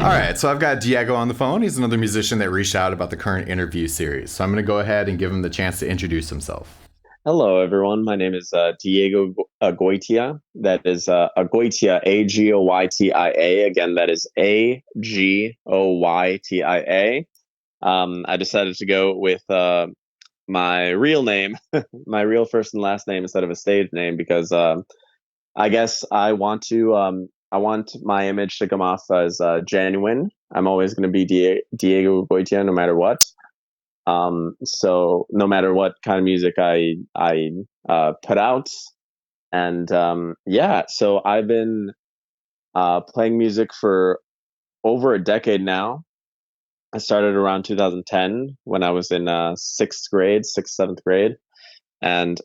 All right, so I've got Diego on the phone. He's another musician that reached out about the current interview series. So I'm going to go ahead and give him the chance to introduce himself. Hello, everyone. My name is Diego Agoytia. That is Agoytia, Agoytia. Again, that is Agoytia. I decided to go with my real name, my real first and last name instead of a stage name because I guess I want my image to come off as genuine. I'm always going to be Diego Agoytia no matter what. So no matter what kind of music I put out, and yeah, so I've been playing music for over a decade now. I started around 2010 when I was in sixth, seventh grade, and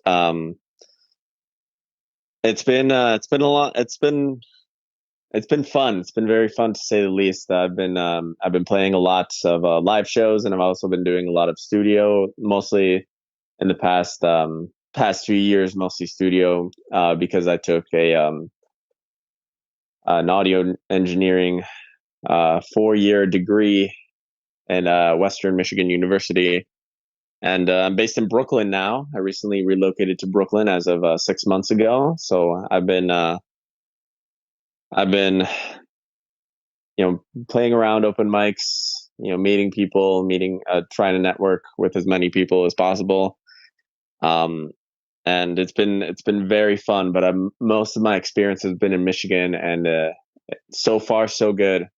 it's been a lot. It's been fun. It's been very fun to say the least. I've been playing a lot of live shows, and I've also been doing a lot of studio, mostly in the past few years, mostly studio, because I took a an audio engineering 4 year degree in Western Michigan University, and I'm based in Brooklyn now. I recently relocated to Brooklyn as of 6 months ago, so I've been playing around open mics, meeting people, trying to network with as many people as possible. Um, and it's been very fun. But most of my experience has been in Michigan, and so far so good.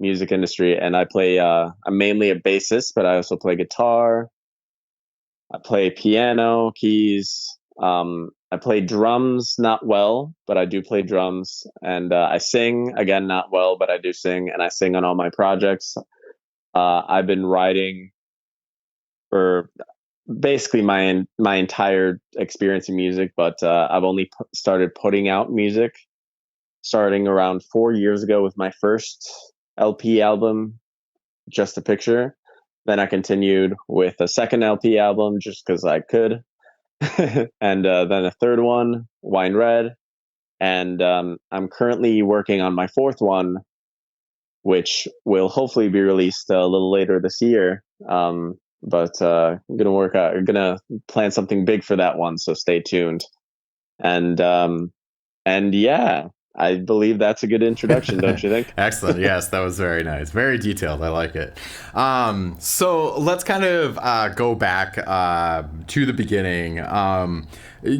Music industry, and I play. I'm mainly a bassist, but I also play guitar. I play piano, keys. I play drums, not well, but I do play drums, and I sing again, not well, but I do sing, and I sing on all my projects. I've been writing for basically my entire experience in music, but I've only started putting out music starting around 4 years ago with my first LP album, Just a Picture. Then I continued with a second LP album just because I could, and then a third one, Wine Red, and I'm currently working on my fourth one, which will hopefully be released a little later this year. But I'm gonna I'm gonna plan something big for that one, so stay tuned. And yeah, I believe that's a good introduction, don't you think? Excellent. Yes, that was very nice. Very detailed. I like it. So let's kind of go back to the beginning.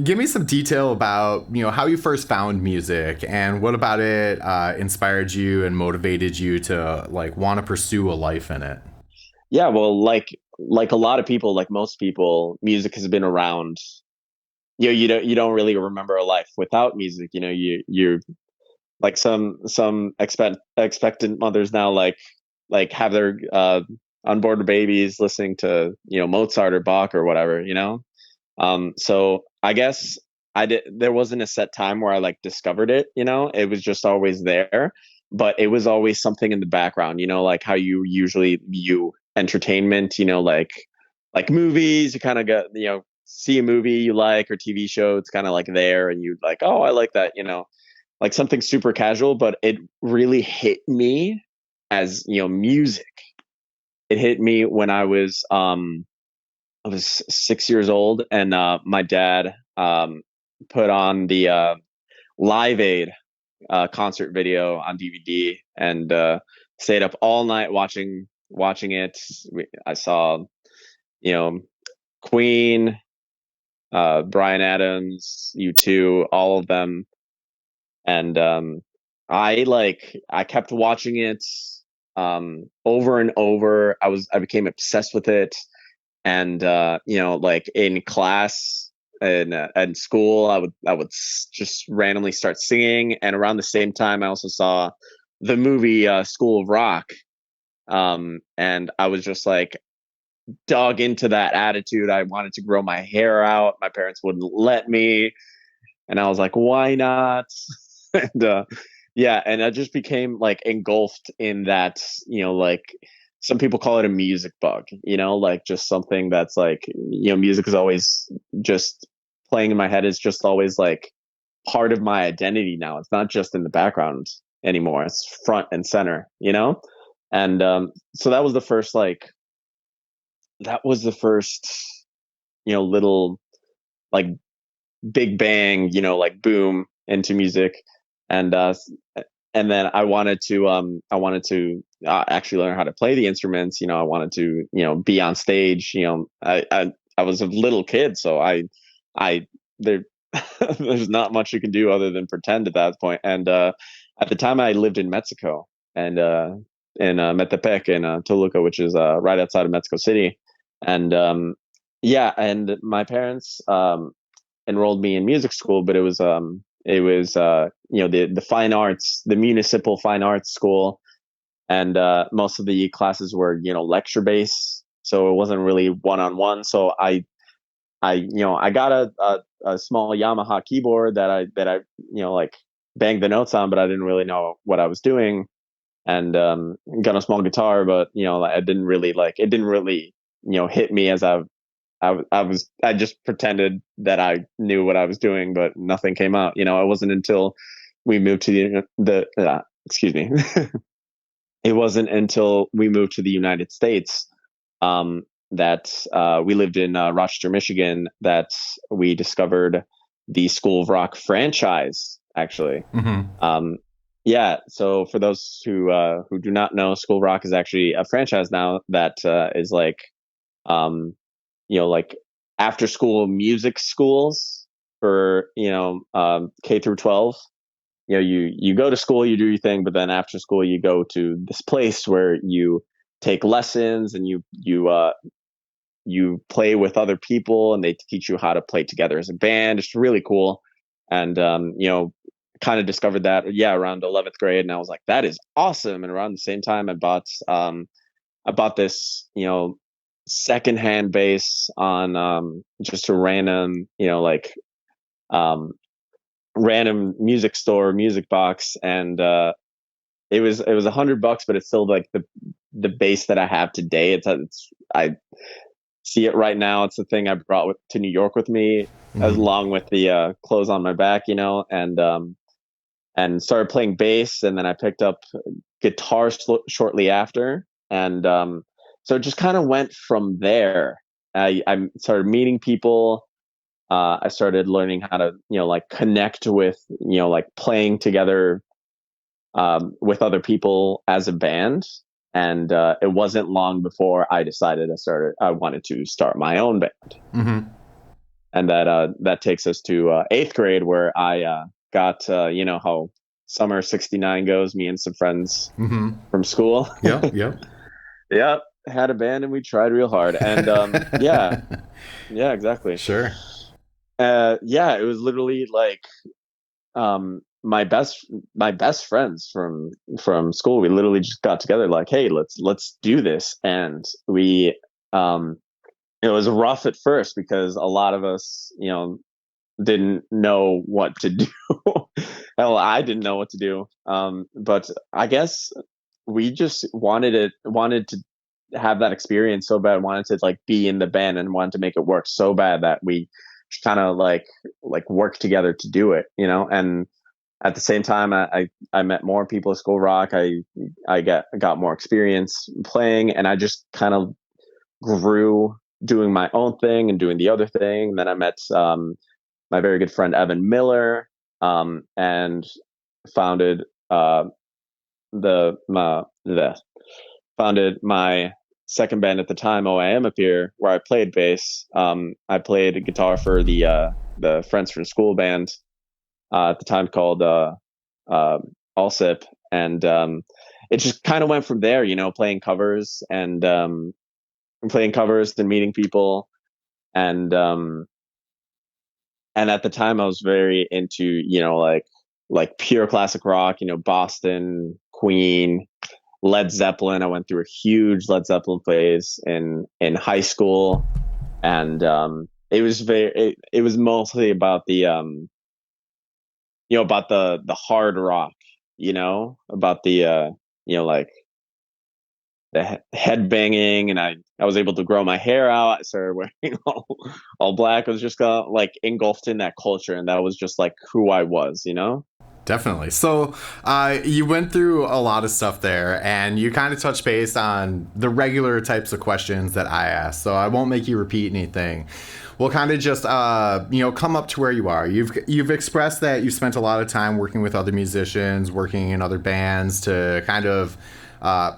Give me some detail about how you first found music and what about it inspired you and motivated you to like want to pursue a life in it. Yeah, well, like a lot of people, like most people, music has been around. You don't really remember a life without music. You like some expectant mothers now like have their unborn babies listening to Mozart or Bach or whatever. So I guess there wasn't a set time where I like discovered it. It was just always there, but it was always something in the background. Like how you usually view entertainment. Like movies, you kind of get see a movie you like or TV show. It's kind of like there, and you like, oh, I like that. Like something super casual, but it really hit me as music. It hit me when I was 6 years old, and my dad put on the Live Aid concert video on DVD, and stayed up all night watching it. I saw you know Queen, Brian Adams, U2, all of them, and I kept watching it over and over. I became obsessed with it, and like in class and in school, I would just randomly start singing. And around the same time, I also saw the movie School of Rock, and I was just like dug into that attitude. I wanted to grow my hair out. My parents wouldn't let me, and I was like, why not? And yeah, and I just became like engulfed in that. Like some people call it a music bug. Like just something that's like music is always just playing in my head. Is just always like part of my identity now. It's not just in the background anymore. It's front and center. And so that was the first, little like big bang, like boom into music. And and then I wanted to actually learn how to play the instruments. I wanted to, be on stage. I was a little kid, so I there there's not much you can do other than pretend at that point. And at the time, I lived in Mexico, and in Metepec in Toluca, which is right outside of Mexico City. And yeah, and my parents enrolled me in music school, but it was the fine arts, the municipal fine arts school, and most of the classes were lecture based, so it wasn't really one on one. So I got a small Yamaha keyboard that I like banged the notes on, but I didn't really know what I was doing, and got a small guitar, but I didn't really like it. Didn't really hit me as I just pretended that I knew what I was doing, but nothing came out. It wasn't until we moved to the excuse me. It wasn't until we moved to the United States, that we lived in Rochester, Michigan, that we discovered the School of Rock franchise. Actually, Mm-hmm. yeah. So for those who do not know, School of Rock is actually a franchise now that is um, like after school music schools for K through 12. You go to school, you do your thing, but then after school you go to this place where you take lessons, and you play with other people, and they teach you how to play together as a band. It's really cool. And kind of discovered that, yeah, around 11th grade, and I was like, that is awesome. And around the same time, I bought this, secondhand bass on just a random, um, random music store music box, and it was $100, but it's still like the bass that I have today. It's I see it right now. It's the thing I brought to New York with me, Mm-hmm. along with the clothes on my back, and started playing bass, and then I picked up guitar shortly after, and so it just kind of went from there. I started meeting people. I started learning how to, like connect with, like playing together with other people as a band. And it wasn't long before I decided I wanted to start my own band. Mm-hmm. And that takes us to eighth grade, where I got, how summer '69 goes. Me and some friends Mm-hmm. from school. Yep. Yep. Yeah, had a band, and we tried real hard. And yeah, yeah, exactly. Sure. Yeah, it was literally like my best friends from school. We literally just got together, like, hey, let's do this. And we it was rough at first, because a lot of us didn't know what to do. Hell, I didn't know what to do. But I guess we just wanted to have that experience so bad, wanted to like be in the band, and wanted to make it work so bad, that we kind of like work together to do it, and at the same time, I met more people at School Rock. I got more experience playing, and I just kind of grew doing my own thing and doing the other thing. And then I met my very good friend Evan Miller, and founded the founded my second band at the time, Oh I Am Up Here, where I played bass. I played guitar for the Friends from School band at the time, called uh, Allsip, and it just kind of went from there. Playing covers and meeting people, and and at the time I was very into like pure classic rock, Boston, Queen, Led Zeppelin. I went through a huge Led Zeppelin phase in high school, and it was mostly about about the hard rock, about the like the head banging, and I was able to grow my hair out. I started wearing all black. I was just like engulfed in that culture, and that was just like who I was. definitely. So, you went through a lot of stuff there, and you kind of touched base on the regular types of questions that I ask. So, I won't make you repeat anything. We'll kind of just, come up to where you are. You've expressed that you spent a lot of time working with other musicians, working in other bands to kind of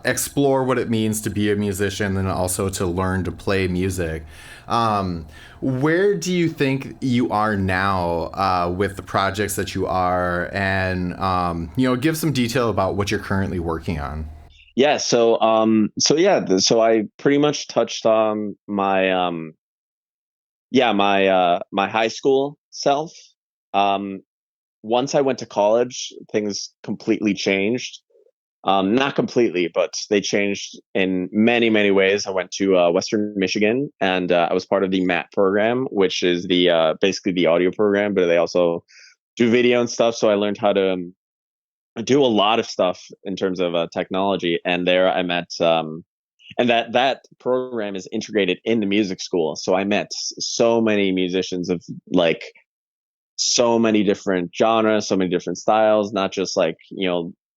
explore what it means to be a musician, and also to learn to play music. Um, where do you think you are now with the projects that you are, and give some detail about what you're currently working on? Yeah, so I pretty much touched on my my high school self. Um, Once I went to college, things completely changed. Not completely, but they changed in many, many ways. I went to Western Michigan, and I was part of the MAT program, which is the basically the audio program, but they also do video and stuff. So I learned how to do a lot of stuff in terms of technology. And there I met, and that program is integrated in the music school. So I met so many musicians of like so many different genres, so many different styles, not just like,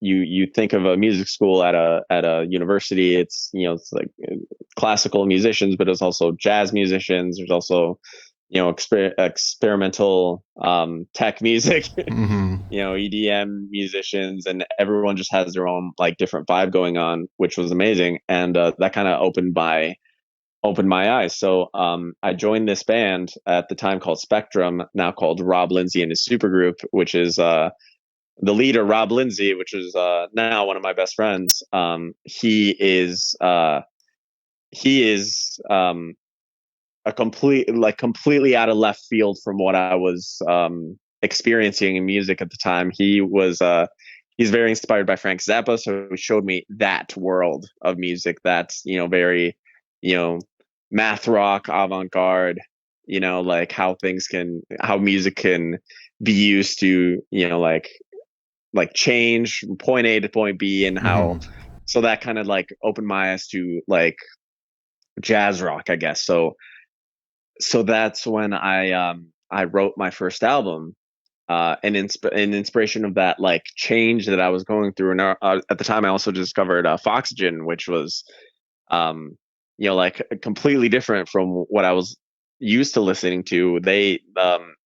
you think of a music school at a university, it's, it's like classical musicians, but it's also jazz musicians. There's also, experimental tech music, Mm-hmm. EDM musicians, and everyone just has their own like different vibe going on, which was amazing. And that kind of opened my eyes. So I joined this band at the time called Spectrum, now called Rob Lindsay and his supergroup, which is the leader, Rob Lindsay, which is now one of my best friends. He is a completely out of left field from what I was experiencing in music at the time. He's very inspired by Frank Zappa, so he showed me that world of music that's very you know math rock, avant garde. Like how music can be used to change from point A to point B, and how Mm-hmm. so that kind of like opened my eyes to like jazz rock, I guess. So that's when I wrote my first album, an inspiration of that like change that I was going through. And at the time, I also discovered Foxygen, which was like completely different from what I was used to listening to.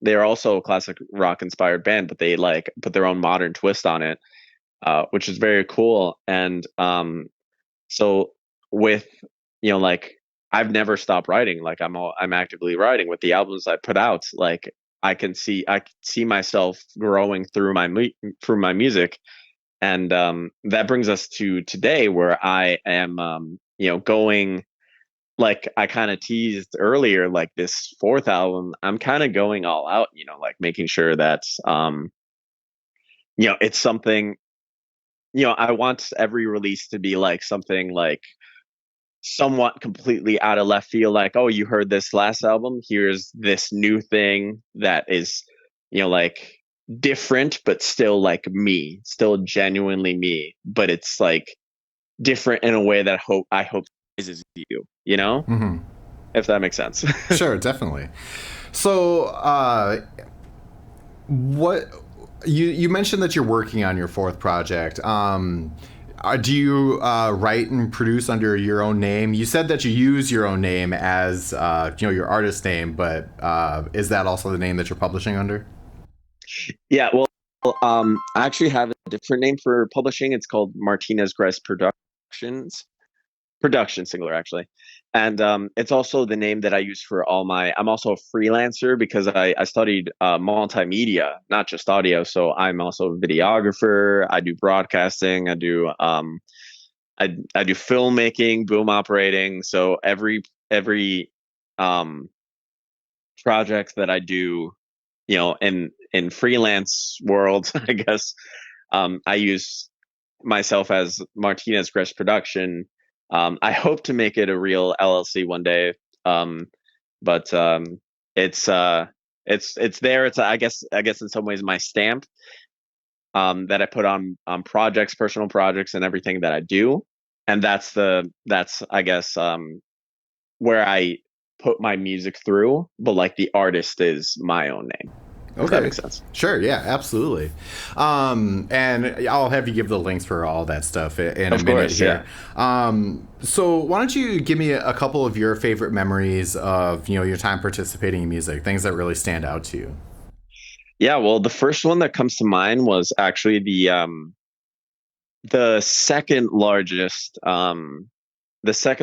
They're also a classic rock inspired band, but they like put their own modern twist on it, which is very cool. And so with like I've never stopped writing. Like I'm actively writing with the albums I put out. Like I can see myself growing through through my music. And that brings us to today, where I am going, like I kind of teased earlier, like this fourth album, I'm kind of going all out, like making sure that it's something, I want every release to be like something like somewhat completely out of left field, like, oh, you heard this last album, here's this new thing that is like different, but still like me, still genuinely me, but it's like different in a way that I hope is you, Mm-hmm. if that makes sense. Sure, definitely. So, what you mentioned that you're working on your fourth project. Do you write and produce under your own name? You said that you use your own name as your artist name, but is that also the name that you're publishing under? Yeah, well, I actually have a different name for publishing. It's called Martinez Gress Productions. Production singular, actually. And it's also the name that I use for all my. I'm also a freelancer because I studied multimedia, not just audio. So I'm also a videographer. I do broadcasting. I do filmmaking, boom operating. So every um project that I do, in freelance world, I guess, I use myself as Martinez Gress Production. I hope to make it a real LLC one day. Um, but it's it's there. It's I guess in some ways my stamp, that I put on projects, personal projects, and everything that I do. And that's I guess where I put my music through. But like the artist is my own name. if that Okay. makes sense. Sure. Yeah. Absolutely. And I'll have you give the links for all that stuff in a Of minute course, here. yeah. So why don't you give me a couple of your favorite memories of your time participating in music, things that really stand out to you? Yeah, well, the first one that comes to mind was actually the the second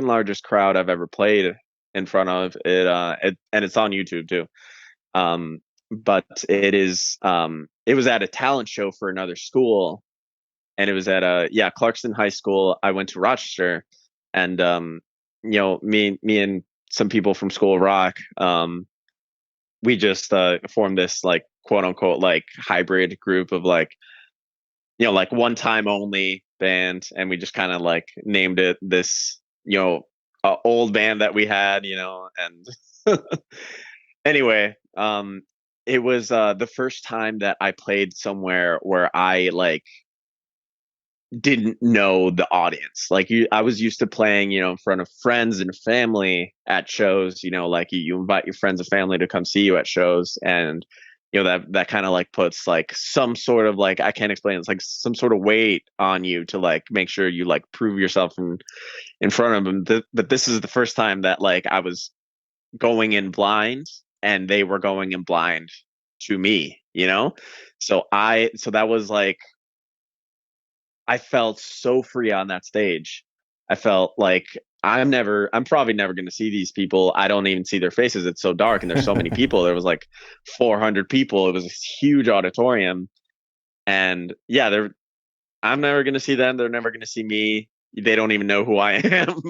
largest crowd I've ever played in front of and it's on YouTube too. Um, but it was at a talent show for another school, and it was at Clarkston High School. I went to Rochester, and me and some people from School of Rock, we just formed this like quote unquote like hybrid group of like like one time only band, and we just kind of like named it this old band that we had, and anyway, it was the first time that I played somewhere where I like didn't know the audience. Like I was used to playing, in front of friends and family at shows. Like you invite your friends and family to come see you at shows, and that kind of like puts like some sort of like I can't explain. It's like some sort of weight on you to like make sure you like prove yourself in front of them. But this is the first time that like I was going in blind, and they were going in blind to me. So that was like I felt so free on that stage. I felt like I'm probably never going to see these people. I don't even see their faces. It's so dark and there's so many people. There was like 400 people. It was a huge auditorium. And yeah, I'm never going to see them. They're never going to see me. They don't even know who I am.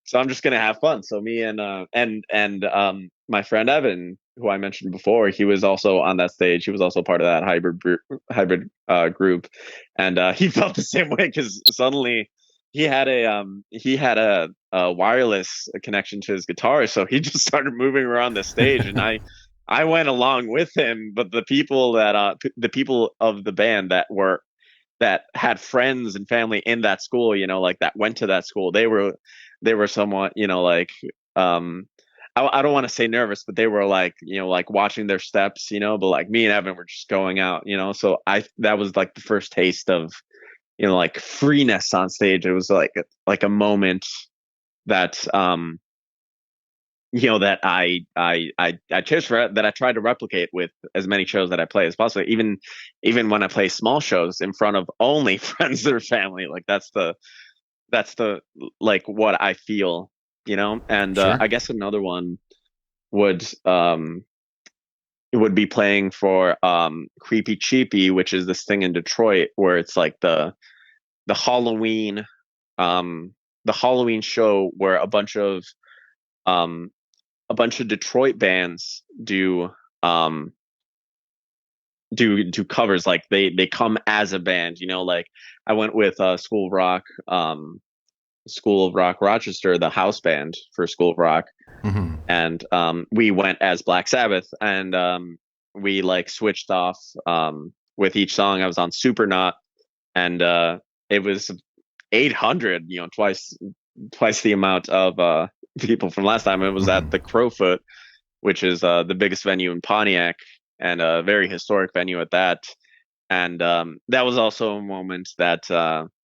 So I'm just gonna have fun. So me and my friend Evan, who I mentioned before, he was also on that stage. He was also part of that hybrid group, and he felt the same way because suddenly he had a wireless connection to his guitar, so he just started moving around the stage, and I went along with him. But the people of the band that had friends and family in that school, like that went to that school, they were somewhat, like um I don't want to say nervous, but they were like, like watching their steps, but like me and Evan were just going out, so I that was like the first taste of, like freeness on stage. It was like a moment that that I chose for that I tried to replicate with as many shows that I play as possible. Even when I play small shows in front of only friends or family, like that's the like what I feel, And Sure. I guess another one would would be playing for Creepy Cheapy, which is this thing in Detroit where it's like the Halloween um the Halloween show where um a bunch of Detroit bands um do covers. Like they come as a band, like I went with School of Rock Rochester, the house band for School of Rock, Hmm. and we went as Black Sabbath, and we like switched off with each song. I was on Supernaut, and it was 800, twice the amount of people from last time. It was at Hmm. the Crowfoot, which is the biggest venue in Pontiac and a very historic venue at that. And that was also a moment that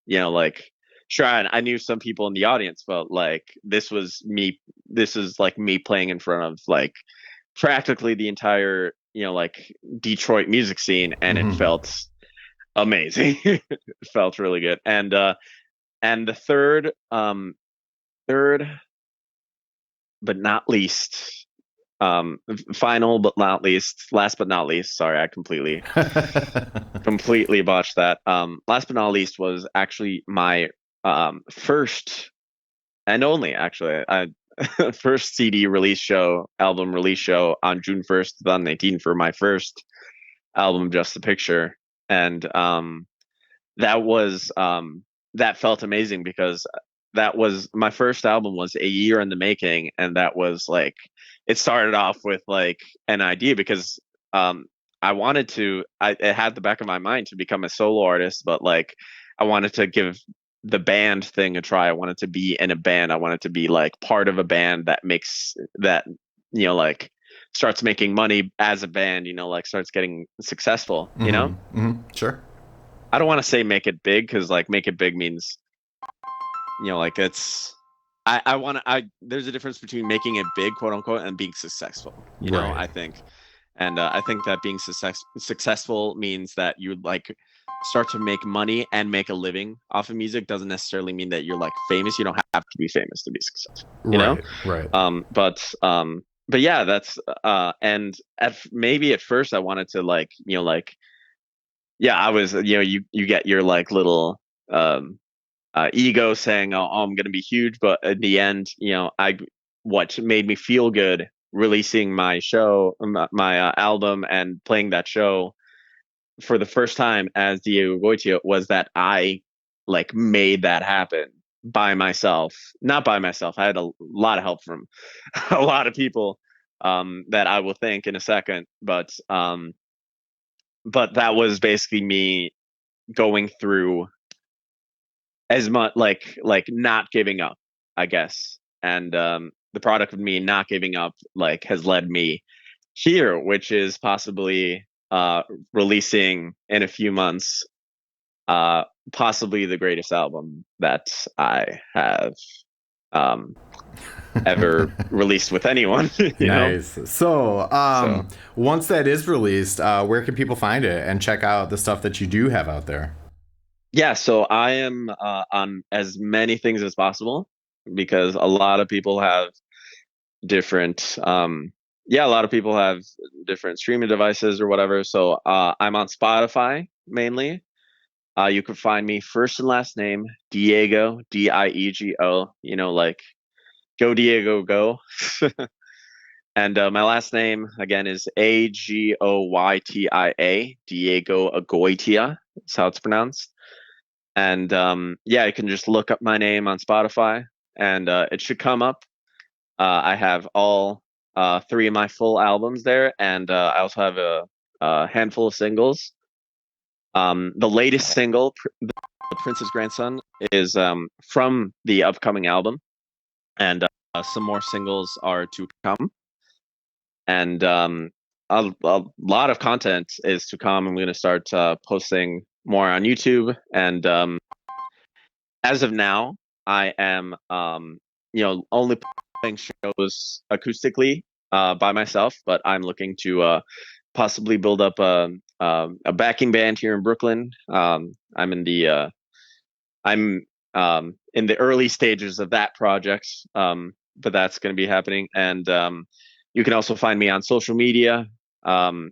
like sure, I knew some people in the audience, but like this is like me playing in front of like practically the entire like Detroit music scene, and it Hmm. felt amazing. It felt really good. And the third but not least, final but not least, last but not least, sorry, I completely botched that. Last but not least was actually my first and only, actually, first CD release show, album release show on June 1st, 2018, for my first album, Just the Picture. And that was that felt amazing because that was my first album, was a year in the making, and that was like it started off with like an idea because um I wanted to it had the back of my mind to become a solo artist, but like I wanted to give the band thing a try. I wanted to be in a band. I wanted to be like part of a band that makes that like starts making money as a band, like starts getting successful, Sure. I don't want to say make it big, because like make it big means, like it's, I want to, there's a difference between making it big, quote unquote, and being successful, Right. I think. And I think that being successful means that you like start to make money and make a living off of music. Doesn't necessarily mean that you're like famous. You don't have to be famous to be successful, Right. Right. But yeah, that's and maybe at first I wanted to like, yeah, I was, you get your like little um ego saying, oh, I'm going to be huge. But in the end, what made me feel good releasing my show, my album, and playing that show for the first time as Diego Agoytia was that I like made that happen by myself. Not by myself. I had a lot of help from a lot of people, that I will thank in a second. But that was basically me going through as much like not giving up, I guess. And the product of me not giving up like has led me here, which is possibly releasing in a few months, uh possibly the greatest album that I have um ever released with anyone. Nice. So, So once that is released, where can people find it and check out the stuff that you do have out there? yeah, so I am on as many things as possible, because a lot of people have different yeah, a lot of people have different streaming devices or whatever. So I'm on Spotify mainly. You can find me first and last name Diego, Diego, like go Diego go. And my last name again is Agoytia, Diego Agoytia. That's how it's pronounced. And yeah, you can just look up my name on Spotify, and it should come up. I have all three of my full albums there, and I also have a handful of singles. The latest single, "The Prince's Grandson," is from the upcoming album, and some more singles are to come. And a lot of content is to come. I'm going to start posting more on YouTube, and as of now, I am only playing shows acoustically by myself, but I'm looking to possibly build up a backing band here in Brooklyn. I'm in the early stages of that project, but that's going to be happening. And you can also find me on social media, um,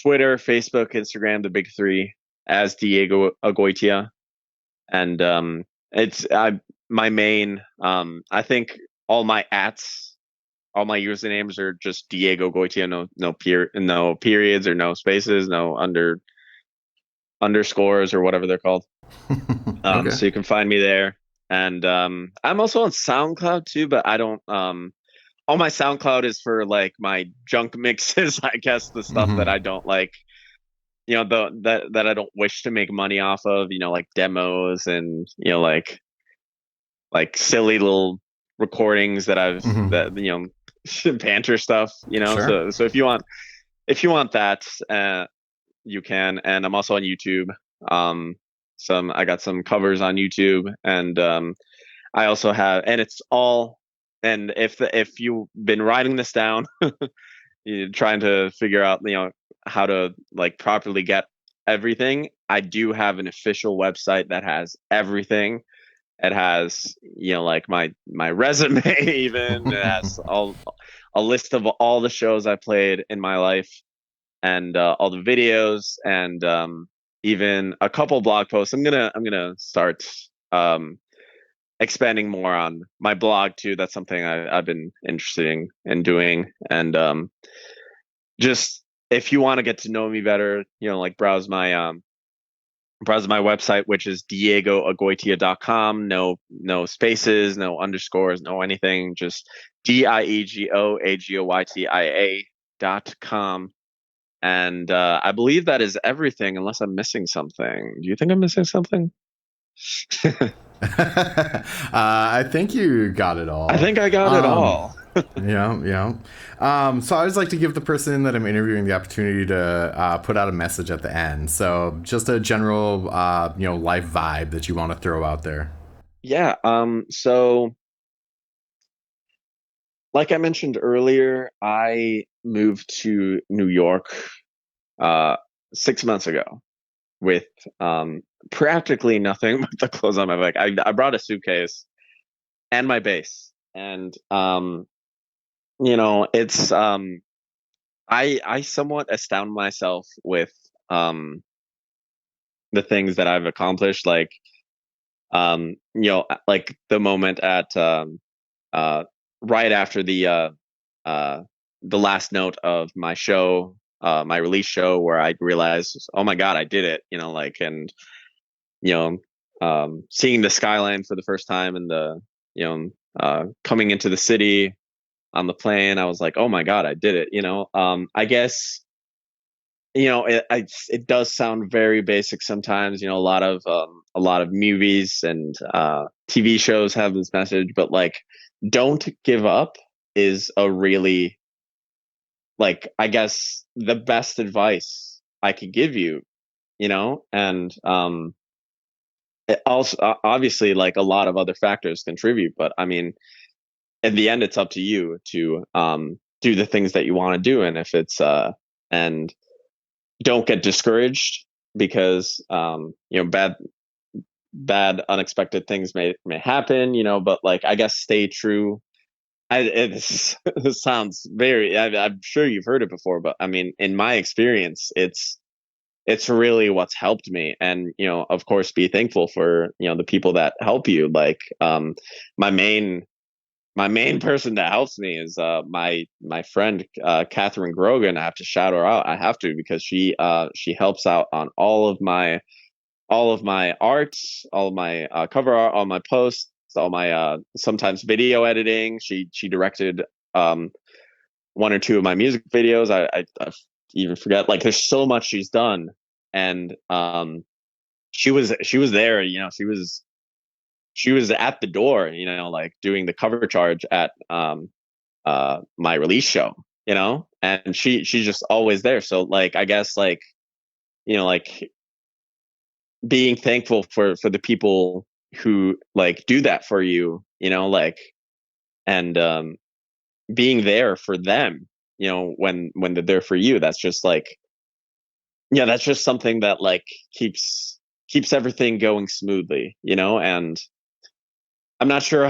Twitter, Facebook, Instagram, the big three, as Diego Agoytia. And it's my main. I think all my all my usernames are just Diego Goitia, no periods or no spaces, no underscores or whatever they're called. Okay. So you can find me there, and I'm also on SoundCloud too, but I don't. All my SoundCloud is for like my junk mixes, I guess, the stuff that I don't like. That I don't wish to make money off of. Like demos, and like silly little recordings that I've that banter stuff. Sure. So if you want that, you can. And I'm also on YouTube. Um, I got some covers on YouTube, and I also have, and it's all. And if you've been writing this down, you're trying to figure out how to like properly get everything. I do have an official website that has everything. It has like my resume, even it has all a list of all the shows I played in my life, and all the videos, and even a couple blog posts. I'm gonna start expanding more on my blog too. That's something I've been interested in doing. And just if you want to get to know me better, like browse my website, which is diegoagoitia.com. No spaces, no underscores, no anything. Just diegoagoytia.com. And I believe that is everything, unless I'm missing something. Do you think I'm missing something? I think you got it I all. think I got it all. Yeah, yeah. So I always like to give the person that I'm interviewing the opportunity to put out a message at the end. So just a general, life vibe that you want to throw out there. Yeah. So like I mentioned earlier, I moved to New York uh 6 months ago with practically nothing but the clothes on my back. I brought a suitcase and my bass. And it's I somewhat astound myself with um the things that I've accomplished, like like the moment at uh right after uh the last note of my show, my release show, where I realized, oh my god, I did it, like, and you know seeing the skyline for the first time, and the you know coming into the city on the plane, I was like, oh my god, I did it. I guess it does sound very basic sometimes. A lot of movies and TV shows have this message, but like, don't give up is a really, like, I guess, the best advice I could give you. And it also, obviously, like, a lot of other factors contribute, but I mean, in the end, it's up to you to do the things that you want to do, and if it's and don't get discouraged, because bad unexpected things may happen, but like, I guess, stay true. It sounds very, I'm sure you've heard it before, but I mean, in my experience, it's really what's helped me. And of course, be thankful for the people that help you. Like, my main my main person that helps me is my friend, Catherine Grogan. I have to shout her out. I have to, because she helps out on all of my art, all of my cover art, all my posts, all my sometimes video editing. She directed um, one or two of my music videos. I even forget. Like, there's so much she's done, and she was there. She was at the door. Like, doing the cover charge at my release show. And she's just always there. So, like, I guess, like, like, being thankful for the people who, like, do that for you, like, and being there for them, when they're there for you. That's just like, yeah, that's just something that, like, keeps everything going smoothly. And I'm not sure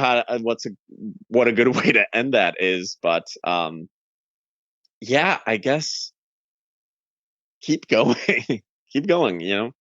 what a good way to end that is, but yeah, I guess keep going. Keep going.